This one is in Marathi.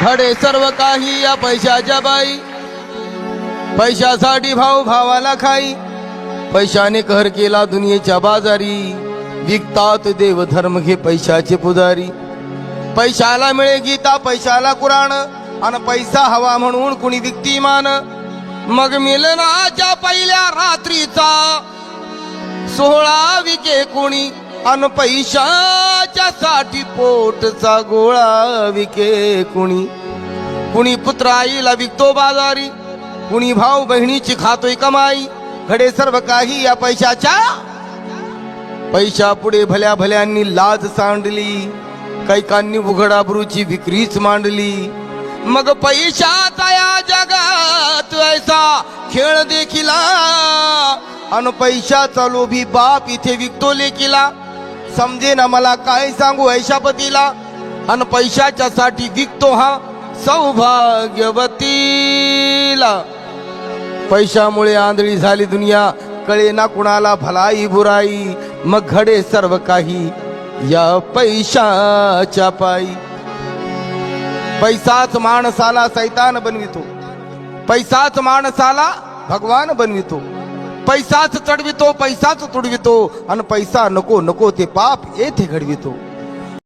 घडे सर्व काही या पैशाच्या बाई, पैशासाठी भाऊ भावाला खाई, पैशाने कहर केला दुनियेच्या बाजारी, विकतात देव धर्म घे पैशाचे पुजारी. पैशाला मिळे गीता पैशाला कुराण, आणि पैसा हवा म्हणून कुणी विकती मान. मग मिलनाच्या पहिल्या रात्रीचा सोहळा विके कुणी, अन पैशाच्या साठी पोटचा गोळा विके कुणी. कुणी पुत्र आईला विकतो बाजारी, कुणी भाऊ बहिणीची खातोय कमाई. घडे सर्व काही या पैशाच्या, पैशा पुढे भल्या भल्यांनी लाज सांडली, कैकांनी उघडाबरूची विक्रीच मांडली. मग पैशाचा या जगात ऐसा खेळ देखिला, अन पैशाचा लोभी बाप इथे विकतो लेकीला. समजे ना मला काय सांगू ऐशापतीला, अन पैशाच्या साठी विकतो हा सौभाग्यवतीला. पैशामुळे आंधळी झाली दुनिया, कळे ना कुणाला भलाई बुराई. मग घडे सर्व काही या पैशाच्या पायी. पैसाच माणसाला सैतान बनवितो, पैसाच माणसाला भगवान बनवितो. पैसाच चढवितो पैसाच तुडवितो, आणि पैसा नको नको ते पाप येथे घडवितो.